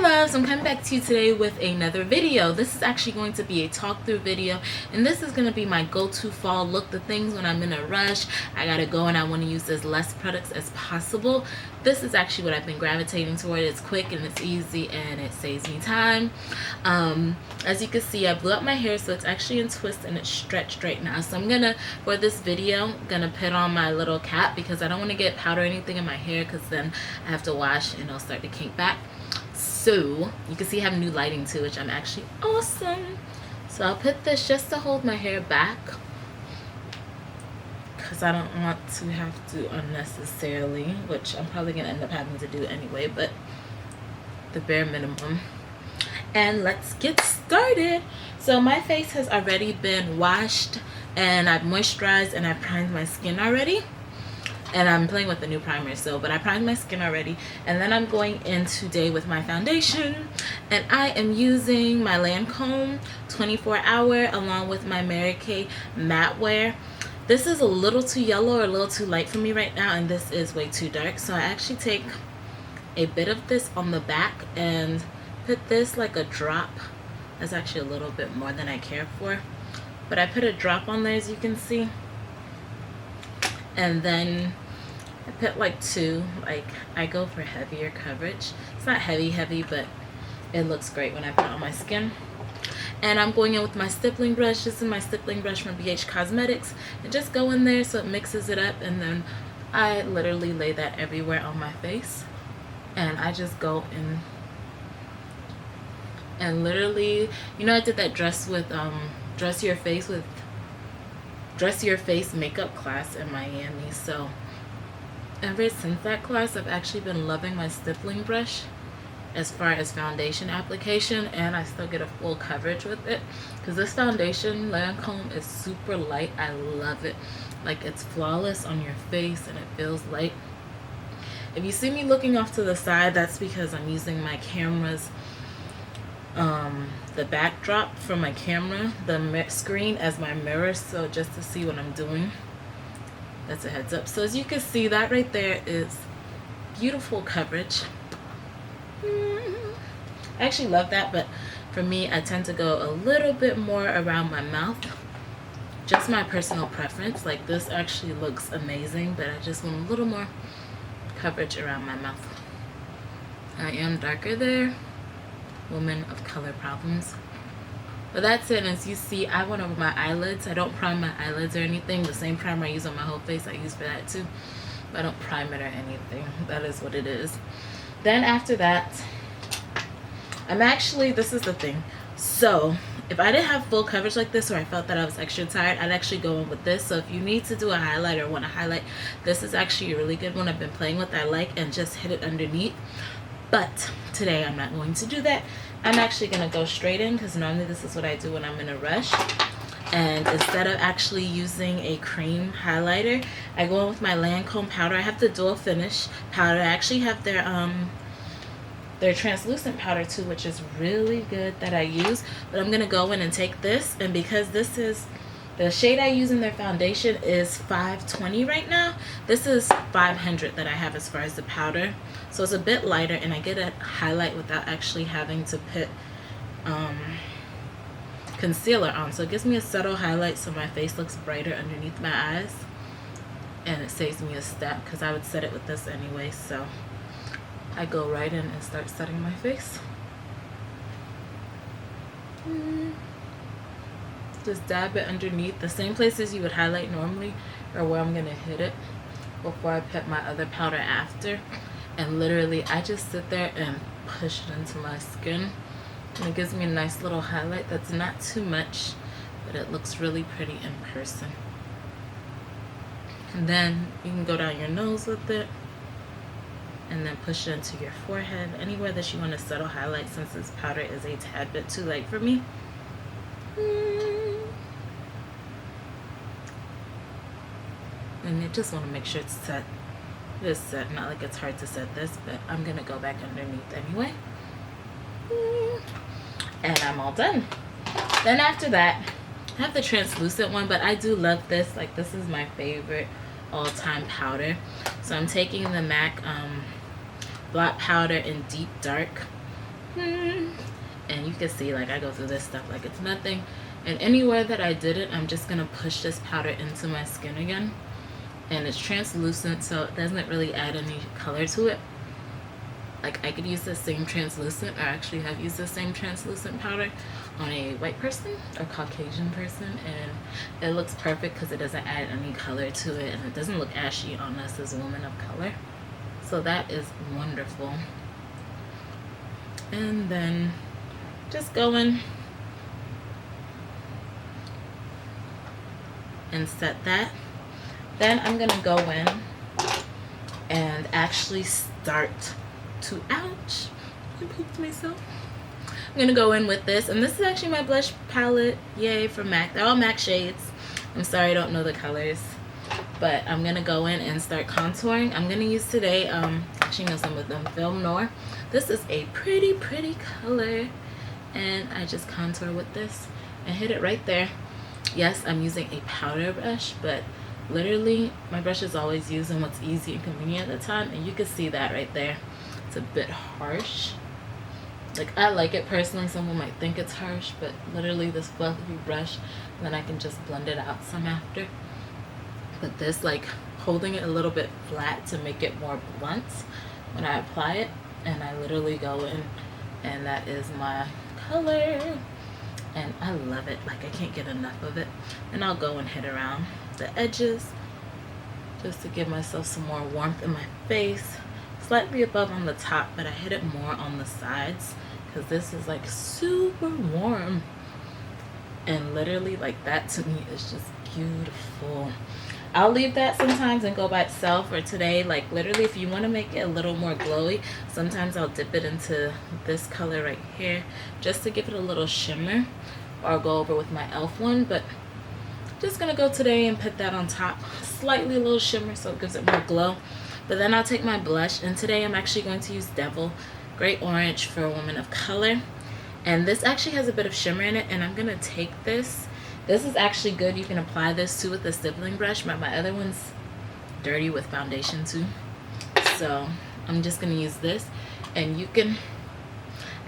loves, I'm coming back to you today with another video. This is actually going to be a talk through video, and this is going to be my go-to fall look, the things when I'm in a rush, I gotta go and I want to use as less products as possible. This is actually what I've been gravitating toward. It's quick and it's easy and it saves me time. As you can see, I blew up my hair, so it's actually in twist and it's stretched right now. So I'm gonna, for this video, gonna put on my little cap because I don't want to get powder or anything in my hair, because then I have to wash and it'll start to kink back. So you can see I have new lighting too, which I'm actually awesome. So I'll put this just to hold my hair back, because I don't want to have to unnecessarily, which I'm probably gonna end up having to do anyway, but the bare minimum. And let's get started. So my face has already been washed and I've moisturized and I've primed my skin already. And I'm playing with the new primer, but I primed my skin already. And then I'm going in today with my foundation, and I am using my Lancome 24 Hour along with my Mary Kay Matte Wear. This is a little too yellow or a little too light for me right now, and this is way too dark. So I actually take a bit of this on the back and put this like a drop. That's actually a little bit more than I care for, but I put a drop on there, as you can see. And then I put like two. Like, I go for heavier coverage. It's not heavy, but it looks great when I put it on my skin. And I'm going in with my stippling brush. This is my stippling brush from BH Cosmetics, and just go in there so it mixes it up, and then I literally lay that everywhere on my face. And I just go in and literally, you know, I did that dress your face makeup class in Miami. So ever since that class, I've actually been loving my stippling brush as far as foundation application, and I still get a full coverage with it, because this foundation Lancome is super light. I love it. Like, it's flawless on your face and it feels light. If you see me looking off to the side, that's because I'm using my camera's the backdrop from my camera, the screen, as my mirror, so just to see what I'm doing. That's a heads up. So as you can see, that right there is beautiful coverage. I actually love that, but for me, I tend to go a little bit more around my mouth. Just my personal preference. Like, this actually looks amazing, but I just want a little more coverage around my mouth. I am darker there. Woman of color problems. But that's it. As you see, I went over my eyelids. I don't prime my eyelids or anything. The same primer I use on my whole face, I use for that too. But I don't prime it or anything. That is what it is. Then after that, this is the thing. So if I didn't have full coverage like this, or I felt that I was extra tired, I'd actually go in with this. So if you need to do a highlight or want to highlight, this is actually a really good one I've been playing with. I like, and just hit it underneath. But today I'm not going to do that. I'm actually going to go straight in, because normally this is what I do when I'm in a rush. And instead of actually using a cream highlighter, I go in with my Lancome powder. I have the dual finish powder. I actually have their translucent powder too, which is really good, that I use. But I'm going to go in and take this, and because this is the shade I use in their foundation is 520 right now. This is 500 that I have as far as the powder. So it's a bit lighter, and I get a highlight without actually having to put concealer on. So it gives me a subtle highlight, so my face looks brighter underneath my eyes. And it saves me a step, because I would set it with this anyway. So I go right in and start setting my face. Just dab it underneath. The same places you would highlight normally are where I'm going to hit it before I put my other powder after. And literally, I just sit there and push it into my skin. And it gives me a nice little highlight that's not too much, but it looks really pretty in person. And then you can go down your nose with it, and then push it into your forehead, anywhere that you want a subtle highlight, since this powder is a tad bit too light for me. And you just want to make sure it's set. It is set, not like it's hard to set this, but I'm going to go back underneath anyway. And I'm all done. Then after that, I have the translucent one, but I do love this. Like, this is my favorite all-time powder. So I'm taking the MAC blot powder in deep dark, And you can see like I go through this stuff like it's nothing. And anywhere that I did it, I'm just gonna push this powder into my skin again. And it's translucent, so it doesn't really add any color to it. Like I could use the same translucent, or actually have used the same translucent powder on a white person or Caucasian person, and it looks perfect because it doesn't add any color to it, and it doesn't look ashy on us as women of color. So that is wonderful. And then just go in and set that. Then I'm gonna go in and actually start to, ouch, I pooped myself. I'm gonna go in with this, and this is actually my blush palette, yay, from MAC. They're all MAC shades. I'm sorry I don't know the colors, but I'm gonna go in and start contouring. I'm gonna use today, actually know some of them, Film Noir. This is a pretty color, and I just contour with this and hit it right there. Yes, I'm using a powder brush, but literally my brush is always using what's easy and convenient at the time, and you can see that right there. It's a bit harsh. Like I like it personally, someone might think it's harsh, but literally this fluffy brush, and then I can just blend it out some after. But this, like holding it a little bit flat to make it more blunt when I apply it, and I literally go in, and that is my color, and I love it. Like I can't get enough of it. And I'll go and hit around the edges just to give myself some more warmth in my face. Slightly above on the top, but I hit it more on the sides because this is like super warm, and literally like that to me is just beautiful. I'll leave that sometimes and go by itself, or today, like literally if you want to make it a little more glowy, sometimes I'll dip it into this color right here just to give it a little shimmer, or I'll go over with my e.l.f. one, but just gonna go today and put that on top, slightly a little shimmer so it gives it more glow. But then I'll take my blush, and today I'm actually going to use Devil Great Orange for a woman of color, and this actually has a bit of shimmer in it, and I'm gonna take this. This is actually good. You can apply this too with a stippling brush, but my other one's dirty with foundation too, so I'm just gonna use this, and you can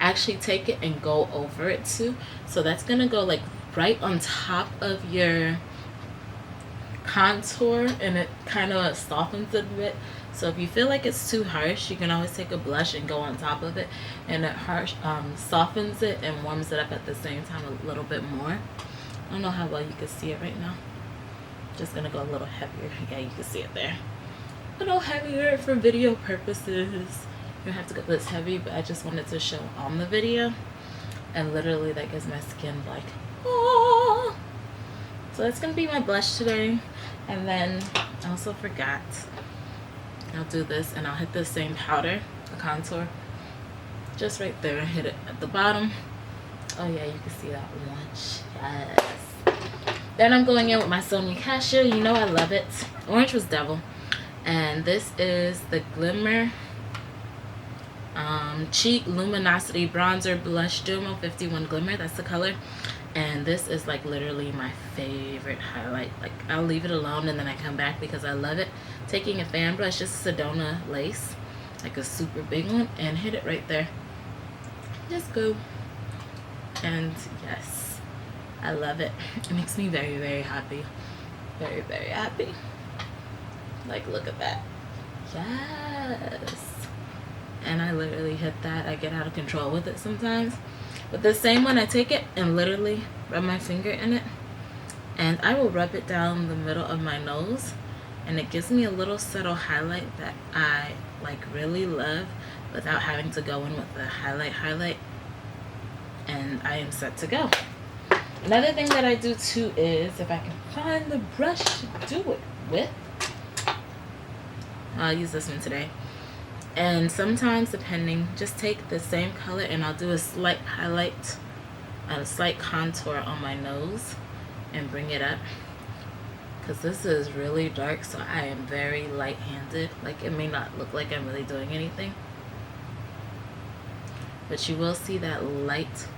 actually take it and go over it too. So that's gonna go like right on top of your contour, and it kind of softens it a bit. So if you feel like it's too harsh, you can always take a blush and go on top of it, and it softens it and warms it up at the same time a little bit more. I don't know how well you can see it right now. Just gonna go a little heavier. Yeah, you can see it there. A little heavier for video purposes. You don't have to go this heavy, but I just wanted to show on the video, and literally that gives my skin like, oh. So that's gonna be my blush today. And then I also forgot, I'll do this, and I'll hit the same powder, the contour, just right there, and hit it at the bottom. Oh yeah, you can see that orange. Yes. Then I'm going in with my Sonia Cassia. You know I love it. Orange was Devil, and this is the Glimmer Cheek Luminosity Bronzer Blush Duo 51 Glimmer. That's the color. And this is like literally my favorite highlight. Like I'll leave it alone and then I come back because I love it. Taking a fan brush, just Sedona lace, like a super big one, and hit it right there. Just go. And yes, I love it. It makes me very happy. Very happy. Like look at that. Yes. And I literally hit that. I get out of control with it sometimes. But the same one, I take it and literally rub my finger in it, and I will rub it down the middle of my nose, and it gives me a little subtle highlight that I like really love without having to go in with the highlight, and I am set to go. Another thing that I do too is, if I can find the brush to do it with, I'll use this one today. And sometimes, depending, just take the same color and I'll do a slight highlight and a slight contour on my nose and bring it up, because this is really dark, so I am very light-handed. Like it may not look like I'm really doing anything, but you will see that light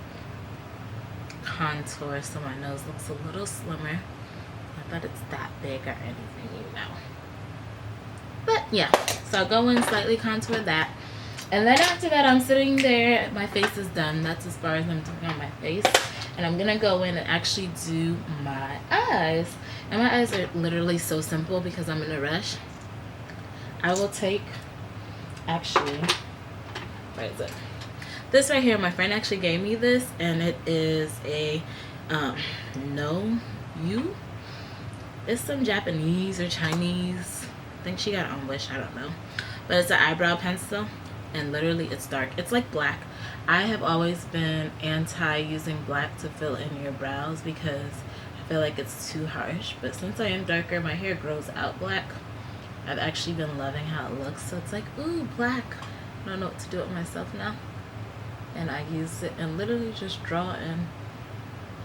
contour, so my nose looks a little slimmer. Not that it's that big or anything, you know. But yeah, so I'll go in, slightly contour that, And then after that, I'm sitting there. My face is done. That's as far as I'm doing on my face. And I'm going to go in and actually do my eyes. And my eyes are literally so simple because I'm in a rush. I will take, actually, where is it? This right here, my friend actually gave me this. And it is a No You. It's some Japanese or Chinese. I think she got it on Wish. I don't know. But it's an eyebrow pencil. And literally it's dark. It's like black. I have always been anti using black to fill in your brows because I feel like it's too harsh. But since I am darker, my hair grows out black. I've actually been loving how it looks. So it's like, ooh, black. I don't know what to do with myself now. And I use it and literally just draw in.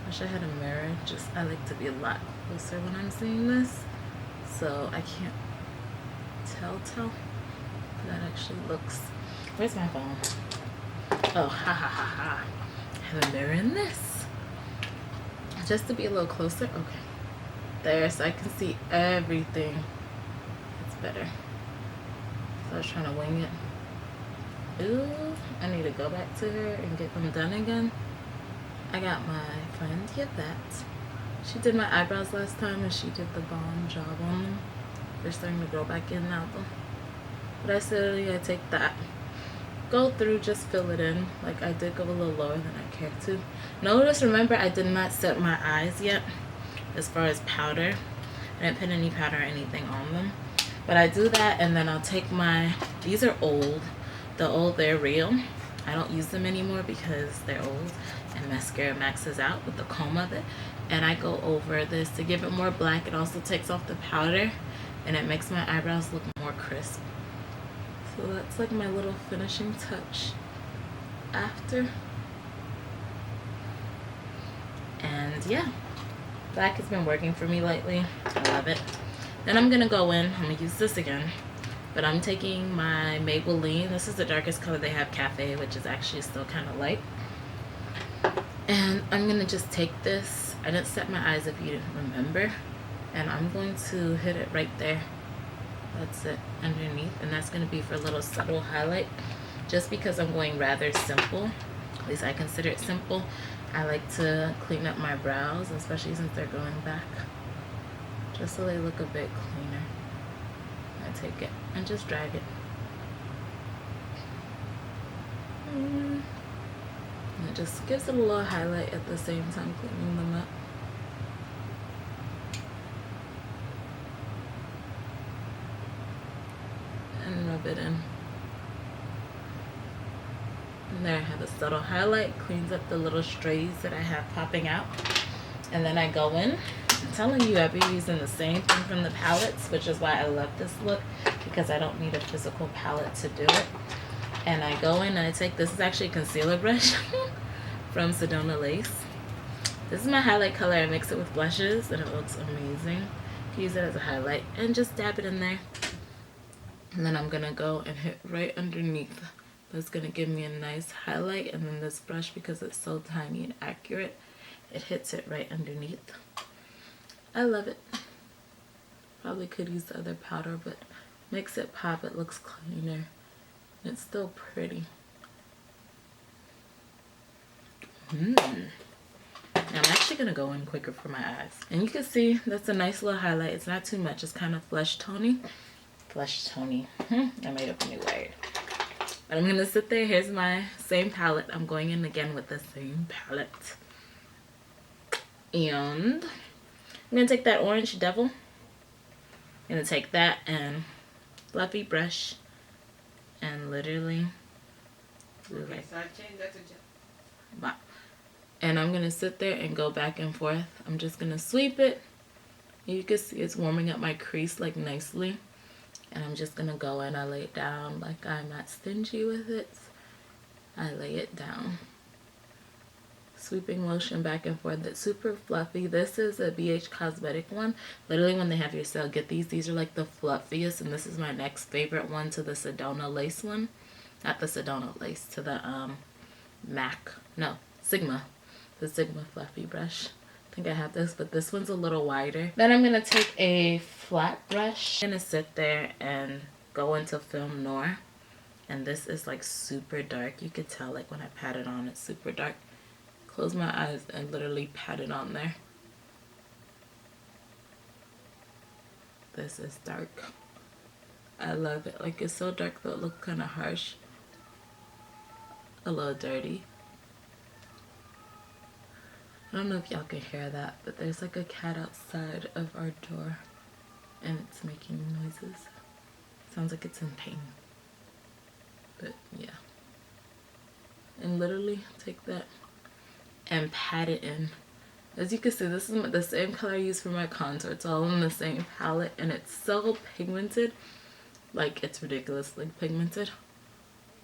Wish I had a mirror. Just I like to be a lot closer when I'm seeing this. So I can't tell that actually looks. Where's my phone? Oh, ha ha ha ha. I have a mirror in this. Just to be a little closer. Okay. There, so I can see everything. It's better. So I was trying to wing it. Ooh, I need to go back to her and get them done again. I got my friend Yvette. She did my eyebrows last time and she did the bomb job on them. They're starting to grow back in now though. But I said I take that. Go through, just fill it in. Like I did go a little lower than I cared to. Notice, remember, I did not set my eyes yet as far as powder. I didn't put any powder or anything on them. But I do that and then I'll take my, these are old. The old, they're real. I don't use them anymore because they're old and mascara maxes out with the comb of it. And I go over this to give it more black. It also takes off the powder and it makes my eyebrows look more crisp. So that's like my little finishing touch after. And yeah, black has been working for me lately. I love it. Then I'm gonna go in, I'm gonna use this again, but I'm taking my Maybelline. This is the darkest color they have, Cafe, which is actually still kind of light. And I'm gonna just take this. I didn't set my eyes if you remember. And I'm going to hit it right there. That's it, underneath. And that's gonna be for a little subtle highlight. Just because I'm going rather simple, at least I consider it simple. I like to clean up my brows, especially since they're going back. Just so they look a bit cleaner. I take it and just drag it. And it just gives it a little highlight at the same time cleaning them up. And rub it in. And there I have a subtle highlight. Cleans up the little strays that I have popping out. And then I go in. I'm telling you, I've been using the same thing from the palettes, which is why I love this look, because I don't need a physical palette to do it. And I go in and I take, this is actually a concealer brush from Sedona Lace. This is my highlight color. I mix it with blushes and it looks amazing. You can use it as a highlight and just dab it in there. And then I'm going to go and hit right underneath. That's going to give me a nice highlight. And then this brush, because it's so tiny and accurate, it hits it right underneath. I love it. Probably could use the other powder, but makes it pop. It looks cleaner. And it's still pretty. I'm actually going to go in quicker for my eyes. And you can see that's a nice little highlight. It's not too much. It's kind of flesh tony. Flesh tony. I made up a new word. But I'm going to sit there. Here's my same palette. I'm going in again with the same palette. And I'm going to take that Orange Devil. I'm going to take that and fluffy brush and literally do like, so I changed that to wow. And I'm going to sit there and go back and forth. I'm just going to sweep it. You can see it's warming up my crease like nicely. And I'm just going to go in. I lay it down like I'm not stingy with it. I lay it down. Sweeping motion back and forth. It's super fluffy. This is a BH Cosmetic one. Literally when they have your sale, get these. These are like the fluffiest. And this is my next favorite one to the Sedona Lace one. Not the Sedona Lace. To the Sigma. The Sigma fluffy brush. I think I have this, but this one's a little wider. Then I'm going to take a flat brush. I'm going to sit there and go into Film Noir. And this is like super dark. You could tell like when I pat it on, it's super dark. Close my eyes and literally pat it on there. This is dark. I love it. Like, it's so dark though it looks kind of harsh. A little dirty. I don't know if y'all can hear that, but there's like a cat outside of our door and it's making noises. Sounds like it's in pain. But yeah. And literally take that and pat it in. As you can see, this is the same color I use for my contour. It's all in the same palette and it's so pigmented. Like, it's ridiculously pigmented.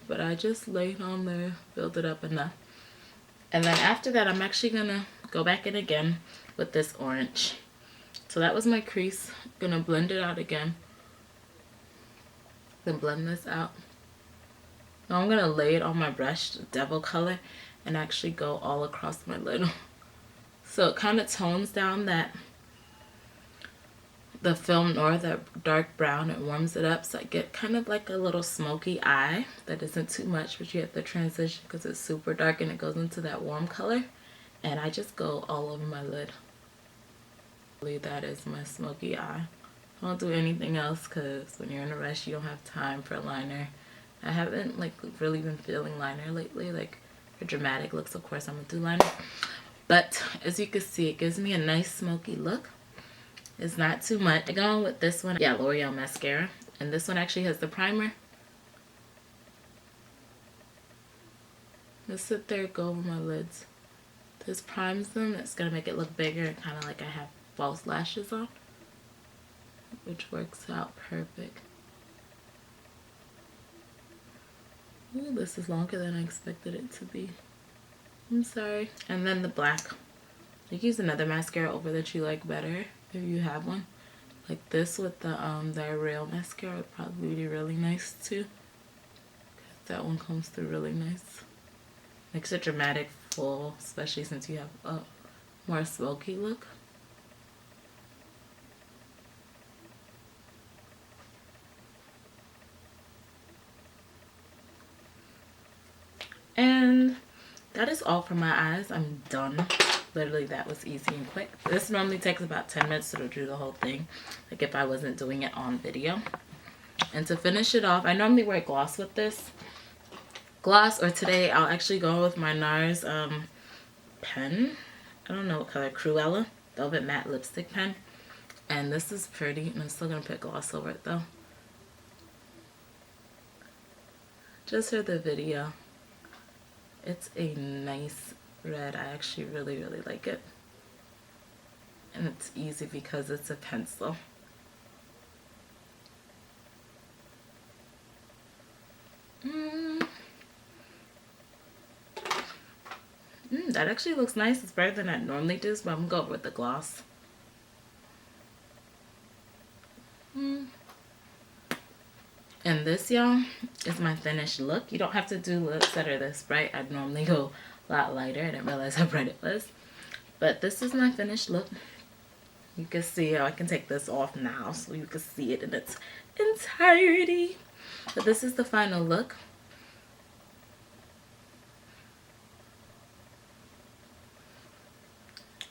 But I just laid on there, build it up enough. And then after that, I'm actually gonna go back in again with this orange. So that was my crease. Gonna blend it out again. Then blend this out. Now I'm gonna lay it on my brush, the devil color, and actually go all across my lid. So it kind of tones down that the film noir, that dark brown. It warms it up, so I get kind of like a little smoky eye that isn't too much, but you have to transition because it's super dark and it goes into that warm color. And I just go all over my lid. That is my smoky eye. I don't do anything else because when you're in a rush you don't have time for liner. I haven't like really been feeling liner lately. Like for dramatic looks, of course I'm gonna do liner, but as you can see, it gives me a nice smoky look. It's not too much. I go on with this one, yeah, L'Oreal mascara, and this one actually has the primer. Just sit there, go over my lids. This primes them. It's gonna make it look bigger, kind of like I have false lashes on, which works out perfect. Ooh, this is longer than I expected it to be. I'm sorry. And then the black. You can use another mascara over that you like better if you have one. Like this with the Real mascara would probably be really nice too. That one comes through really nice. Makes it dramatic, full, especially since you have a more smoky look. And that is all for my eyes. I'm done. Literally, that was easy and quick. This normally takes about 10 minutes to do the whole thing, like if I wasn't doing it on video. And to finish it off, I normally wear gloss with this. Gloss, or today I'll actually go with my NARS pen. I don't know what color, Cruella Velvet Matte Lipstick pen. And this is pretty, and I'm still going to put gloss over it though. Just for the video. It's a nice red. I actually really like it. And it's easy because it's a pencil. That actually looks nice. It's better than I normally do, but I'm going to go with the gloss. And this, y'all, is my finished look. You don't have to do lips that are this bright. I'd normally go a lot lighter. I didn't realize how bright it was. But this is my finished look. You can see, I can take this off now so you can see it in its entirety. But this is the final look.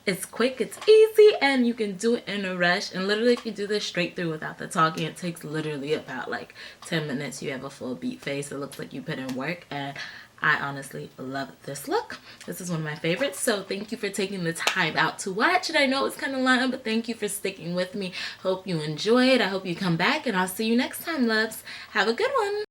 It's quick, it's easy, and you can do it in a rush. And literally, if you do this straight through without the talking, it takes literally about like 10 minutes. You have a full beat face. It looks like you put in work, and I honestly love this look. This is one of my favorites. So thank you for taking the time out to watch it. I know it's kind of long, but thank you for sticking with me. Hope you enjoyed. I hope you come back, and I'll see you next time, loves. Have a good one.